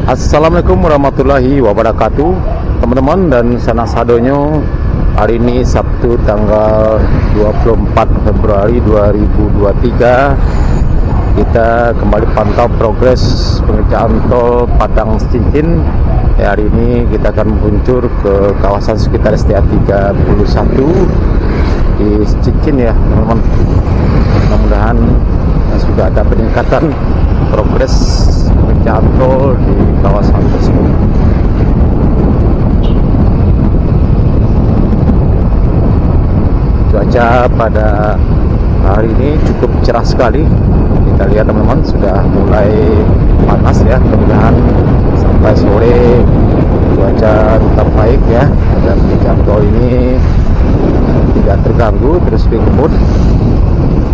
Assalamualaikum warahmatullahi wabarakatuh, teman-teman dan sanak sadonyo. Hari ini Sabtu tanggal 24 Februari 2023. Kita kembali pantau progres pengerjaan tol Padang Cincin. Hari ini kita akan meluncur ke kawasan sekitar SDA 31 di Cincin ya teman-teman. Mudah-mudahan sudah ada peningkatan progres pengerjaan tol di kawasan tersebut. Cuaca pada hari ini cukup cerah sekali. Kita lihat teman-teman sudah mulai panas ya. Mudah-mudahan sampai sore cuaca tetap baik ya, agar pengerjaan tol ini tidak terganggu terus dikebut,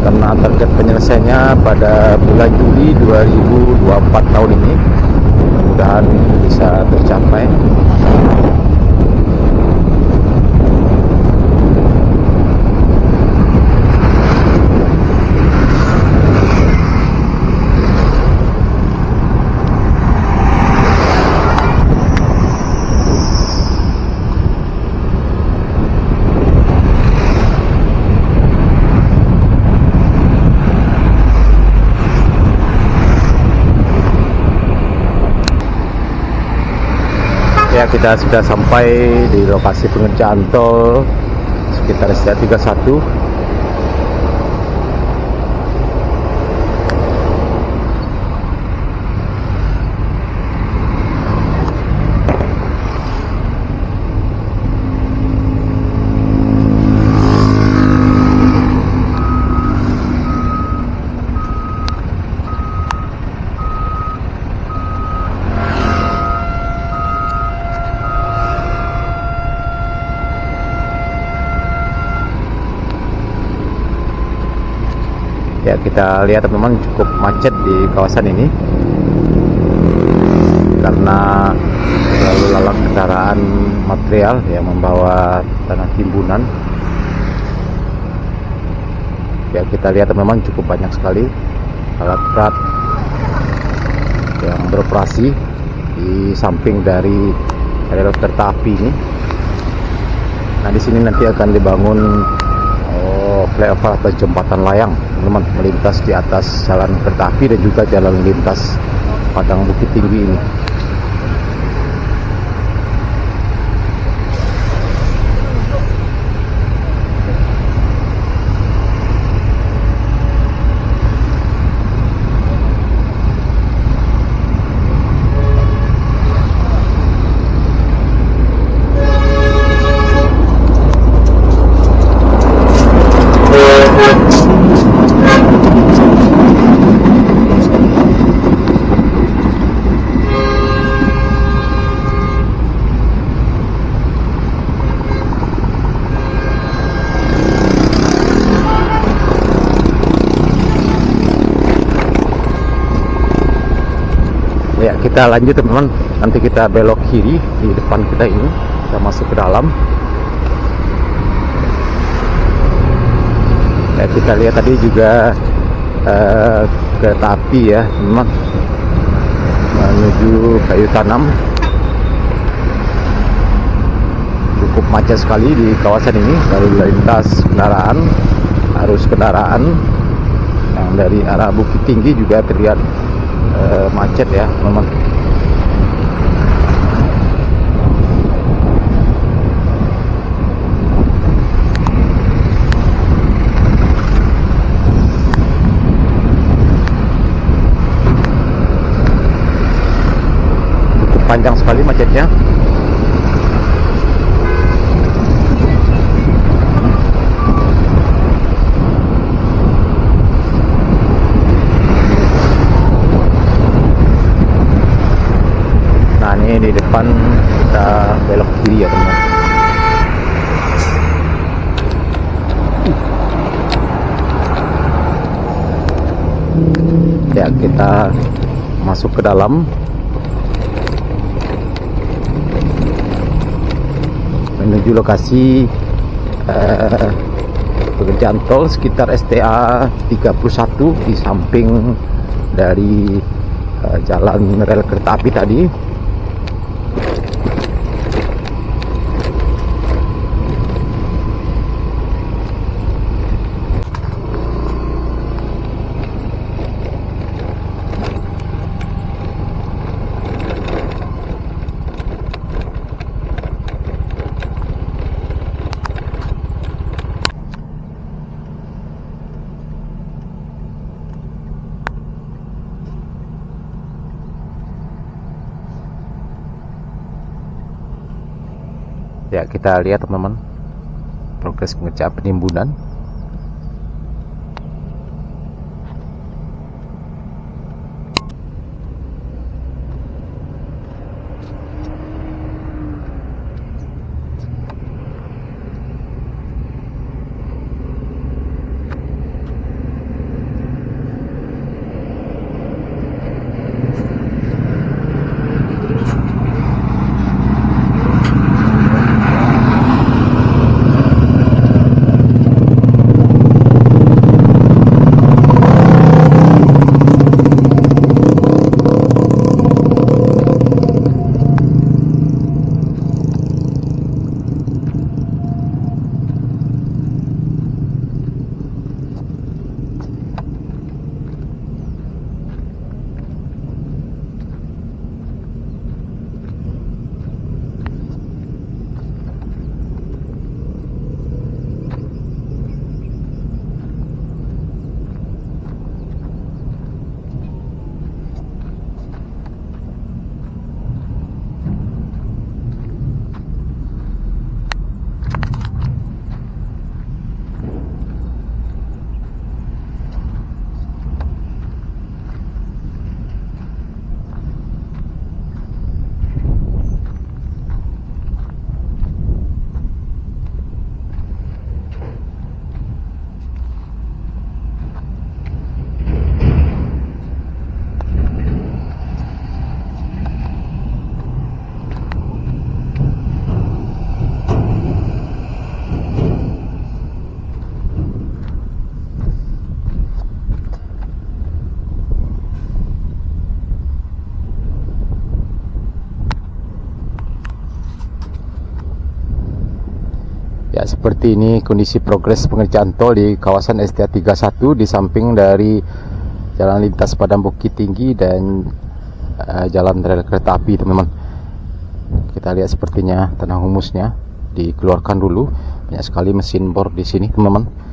karena target penyelesaiannya pada bulan Juli 2024 tahun ini. Mudah-mudahan bisa tercapai. Ya, kita sudah sampai di lokasi pengerjaan tol sekitar SDA 31. Ya, kita lihat teman-teman cukup macet di kawasan ini karena lalu lalang kendaraan material yang membawa tanah timbunan. Ya, kita lihat teman-teman cukup banyak sekali alat berat yang beroperasi di samping dari rel kereta api ini. Nah, di sini nanti akan dibangun flyover atau jembatan layang teman-teman, melintas di atas jalan kereta api dan juga jalan lintas Padang Bukit Tinggi ini. Ya, kita lanjut teman-teman, nanti kita belok kiri di depan kita ini, kita masuk ke dalam. Ya, kita lihat tadi juga kereta api ya teman-teman, menuju Kayu Tanam. Cukup macet sekali di kawasan ini, lalu lintas kendaraan, arus kendaraan yang dari arah Bukit Tinggi juga terlihat macet ya memang. Cukup panjang sekali macetnya. Di depan kita belok kiri ya teman-teman. Ya, kita masuk ke dalam menuju lokasi pengerjaan tol sekitar STA 31 di samping dari jalan rel kereta api tadi. Ya, kita lihat teman-teman progres pengerjaan penimbunan. Ya, seperti ini kondisi progres pengerjaan tol di kawasan STA 31 di samping dari jalan lintas Padang Bukit Tinggi dan jalan rel kereta api, teman-teman. Kita lihat sepertinya tanah humusnya dikeluarkan dulu. Banyak sekali mesin bor di sini, teman-teman.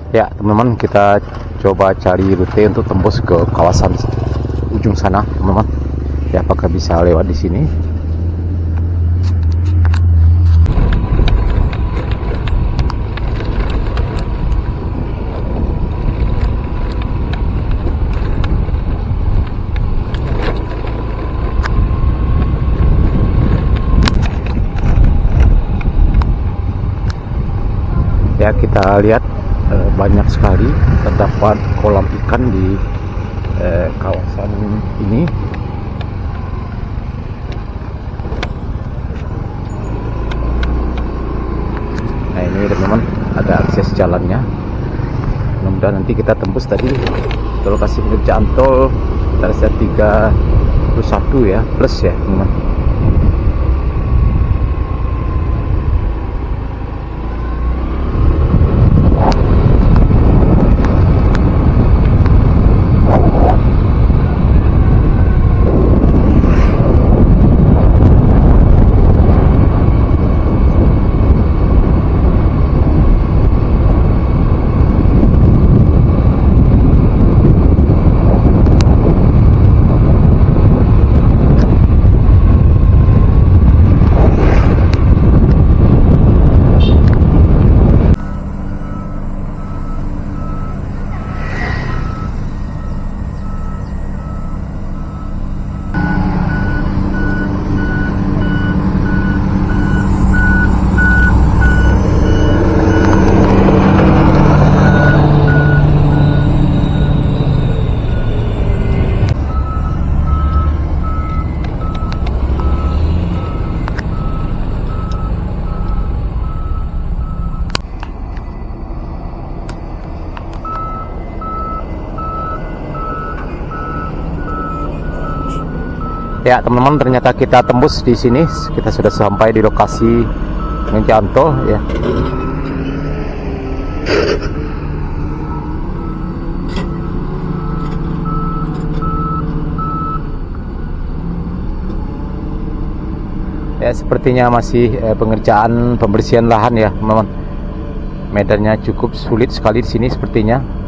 Ya teman-teman, kita coba cari rute untuk tembus ke kawasan ujung sana teman-teman. Ya, apakah bisa lewat di sini? Ya, kita lihat banyak sekali terdapat kolam ikan di kawasan ini. Nah, ini teman-teman, ada akses jalannya. Mudah-mudahan nanti kita tembus tadi ke lokasi pengerjaan tol Tarsa 31 ya, plus ya teman-teman. Ya teman-teman, ternyata kita tembus di sini. Kita sudah sampai di lokasi pengerjaan tol ya. Ya, sepertinya masih pengerjaan pembersihan lahan ya teman-teman. Medannya cukup sulit sekali di sini sepertinya.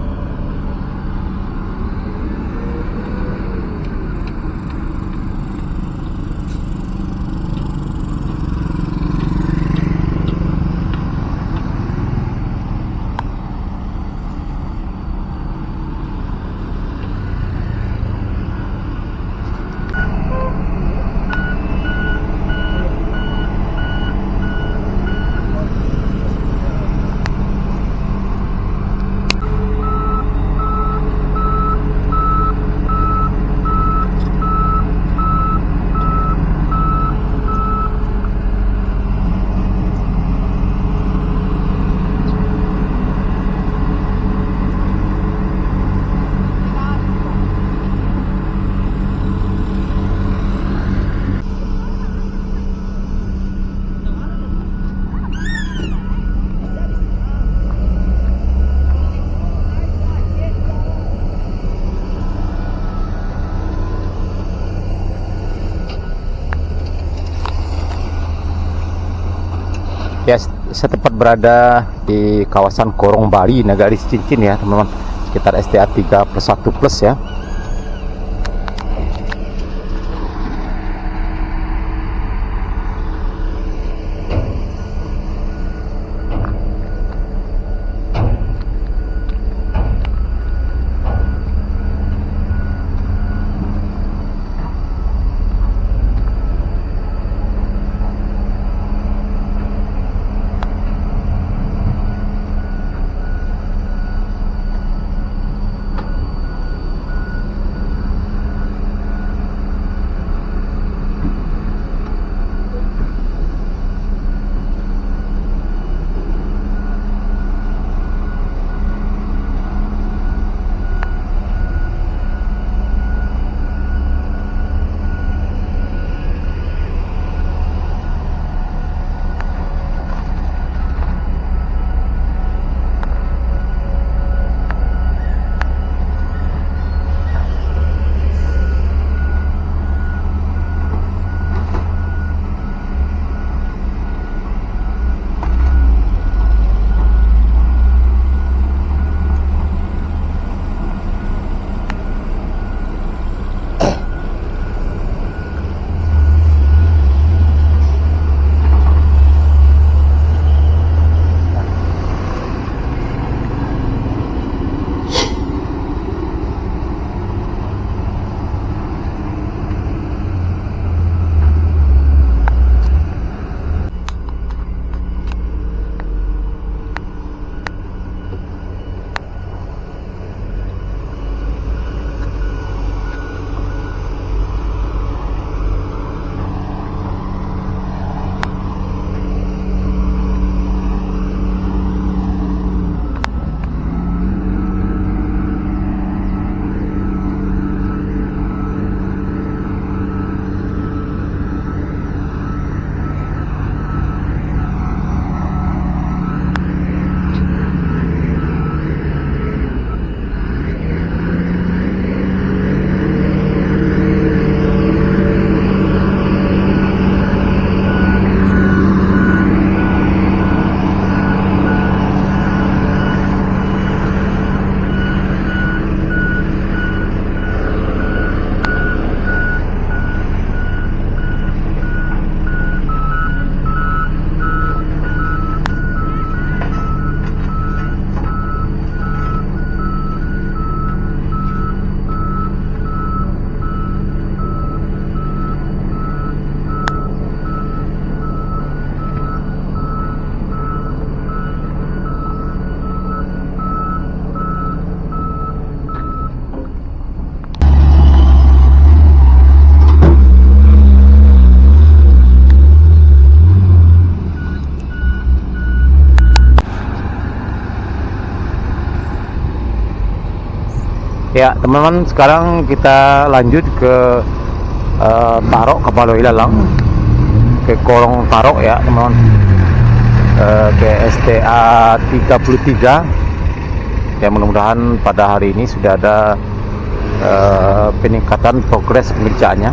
Ya, saya tepat berada di kawasan Korong Bali, Nagaris Cincin ya teman-teman, sekitar STA 31 plus ya. Ya teman-teman, sekarang kita lanjut ke Tarok, Kapalo Ilalang, ke Kolong Tarok ya teman-teman, ke STA 33 ya. Mudah-mudahan pada hari ini sudah ada peningkatan progres pengerjaannya.